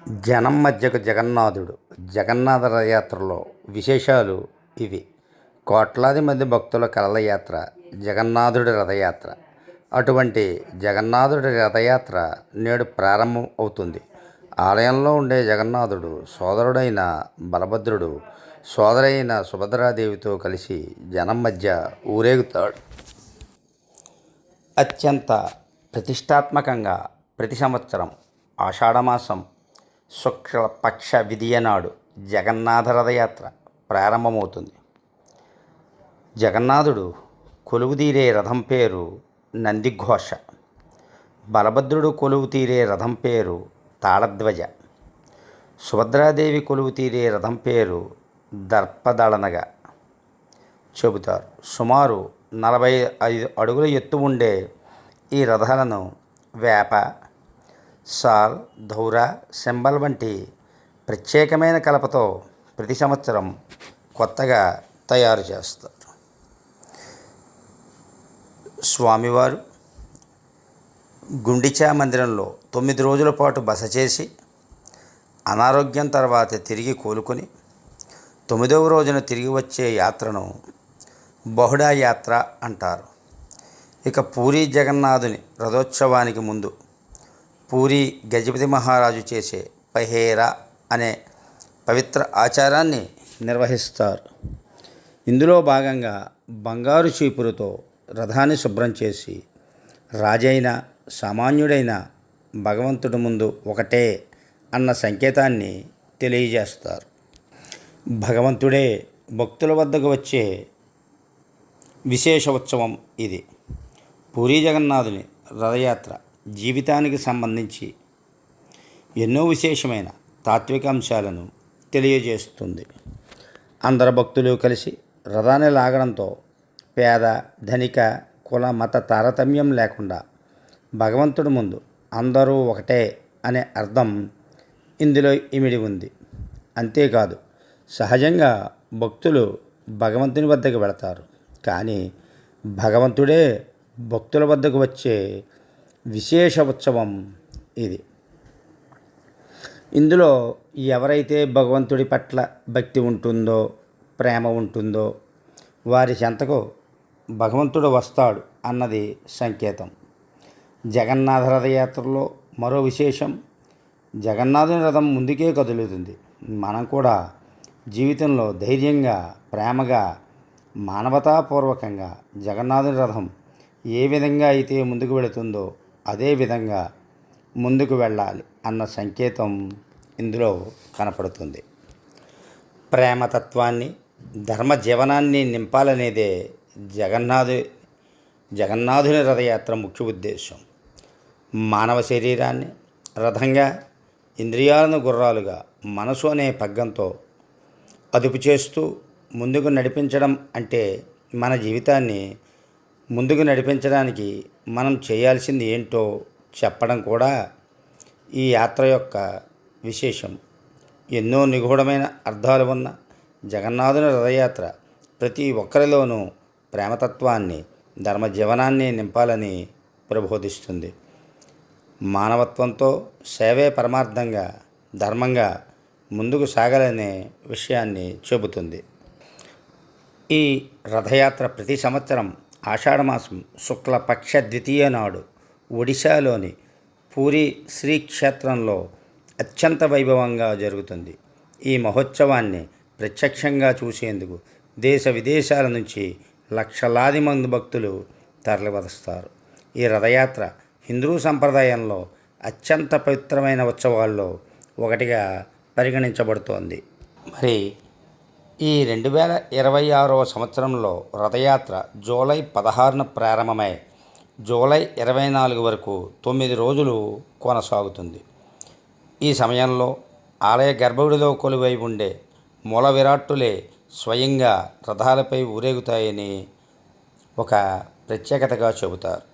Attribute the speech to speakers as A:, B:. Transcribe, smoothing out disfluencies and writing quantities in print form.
A: జనం మధ్యకు జగన్నాథుడు. జగన్నాథ రథయాత్రలో విశేషాలు ఇవి. కోట్లాది మంది భక్తుల కలల యాత్ర జగన్నాథుడి రథయాత్ర. అటువంటి జగన్నాథుడి రథయాత్ర నేడు ప్రారంభం అవుతుంది. ఆలయంలో ఉండే జగన్నాథుడు సోదరుడైన బలభద్రుడు సోదరైన సుభద్రాదేవితో కలిసి జనం మధ్య ఊరేగుతాడు. అత్యంత ప్రతిష్టాత్మకంగా ప్రతి సంవత్సరం ఆషాఢమాసం శుక్లపక్ష విదియ నాడు జగన్నాథ రథయాత్ర ప్రారంభమవుతుంది. జగన్నాథుడు కొలువుతీరే రథం పేరు నందిఘోష. బలభద్రుడు కొలువు తీరే రథం పేరు తాళధ్వజ. సుభద్రాదేవి కొలువు తీరే రథం పేరు దర్పదళనగా చెబుతారు. సుమారు 45 అడుగుల ఎత్తు ఉండే ఈ రథాలను వేప, సాల్, ధౌర, శంబల్ వంటి ప్రత్యేకమైన కలపతో ప్రతి సంవత్సరం కొత్తగా తయారు చేస్తారు. స్వామివారు గుండిచా మందిరంలో 9 రోజుల పాటు బస చేసి అనారోగ్యం తర్వాత తిరిగి కోలుకొని 9వ రోజున తిరిగి వచ్చే యాత్రను బహుడా యాత్ర అంటారు. ఇక పూరీ జగన్నాథుని రథోత్సవానికి ముందు పూరీ గజపతి మహారాజు చేసే పహేరా అనే పవిత్ర ఆచారాన్ని నిర్వహిస్తారు. ఇందులో భాగంగా బంగారు చీపురుతో రథాన్ని శుభ్రం చేసి రాజైన సామాన్యుడైన భగవంతుడి ముందు ఒకటే అన్న సంకేతాన్ని తెలియజేస్తారు. భగవంతుడే భక్తుల వద్దకు వచ్చే విశేష ఉత్సవం ఇది. పూరీ జగన్నాథుని రథయాత్ర జీవితానికి సంబంధించి ఎన్నో విశేషమైన తాత్విక అంశాలను తెలియజేస్తుంది. అందరు భక్తులు కలిసి రథాన్ని లాగడంతో పేద, ధనిక, కుల, మత తారతమ్యం లేకుండా భగవంతుడి ముందు అందరూ ఒకటే అనే అర్థం ఇందులో ఇమిడి ఉంది. అంతేకాదు, సహజంగా భక్తులు భగవంతుని వద్దకు వెళతారు, కానీ భగవంతుడే భక్తుల వద్దకు వచ్చే విశేష ఉత్సవం ఇది. ఇందులో ఎవరైతే భగవంతుడి పట్ల భక్తి ఉంటుందో, ప్రేమ ఉంటుందో వారి చెంతకు భగవంతుడు వస్తాడు అన్నది సంకేతం. జగన్నాథ రథయాత్రలో మరో విశేషం, జగన్నాథుని రథం ముందుకే కదులుతుంది. మనం కూడా జీవితంలో ధైర్యంగా, ప్రేమగా, మానవతాపూర్వకంగా జగన్నాథుని రథం ఏ విధంగా అయితే ముందుకు వెళుతుందో అదే విధంగా ముందుకు వెళ్ళాలి అన్న సంకేతం ఇందులో కనపడుతుంది. ప్రేమతత్వాన్ని, ధర్మ జీవనాన్ని నింపాలనేదే జగన్నాథుని రథయాత్ర ముఖ్య ఉద్దేశం. మానవ శరీరాన్ని రథంగా, ఇంద్రియాలను గుర్రాలుగా, మనసు అనే పగ్గంతో అదుపు చేస్తూ ముందుకు నడిపించడం అంటే మన జీవితాన్ని ముందుకు నడిపించడానికి మనం చేయాల్సింది ఏంటో చెప్పడం కూడా ఈ యాత్ర యొక్క విశేషం. ఎన్నో నిగూఢమైన అర్థాలు ఉన్న జగన్నాథుని రథయాత్ర ప్రతి ఒక్కరిలోనూ ప్రేమతత్వాన్ని, ధర్మ జీవనాన్ని నింపాలని ప్రబోధిస్తుంది. మానవత్వంతో సేవే పరమార్థంగా, ధర్మంగా ముందుకు సాగాలనే విషయాన్ని చెబుతుంది. ఈ రథయాత్ర ప్రతి సంవత్సరం ఆషాఢమాసం శుక్లపక్ష ద్వితీయ నాడు ఒడిశాలోని పూరీ శ్రీక్షేత్రంలో అత్యంత వైభవంగా జరుగుతుంది. ఈ మహోత్సవాన్ని ప్రత్యక్షంగా చూసేందుకు దేశ విదేశాల నుంచి లక్షలాది మంది భక్తులు తరలివస్తారు. ఈ రథయాత్ర హిందూ సంప్రదాయంలో అత్యంత పవిత్రమైన ఉత్సవాల్లో ఒకటిగా పరిగణించబడుతోంది. మరి ఈ 2026వ సంవత్సరంలో రథయాత్ర జూలై 16న ప్రారంభమై జూలై 24 వరకు 9 రోజులు కొనసాగుతుంది. ఈ సమయంలో ఆలయ గర్భగుడిలో కొలువై ఉండే మూల విరాట్టులే స్వయంగా రథాలపై ఊరేగుతాయని ఒక ప్రత్యేకతగా చెబుతారు.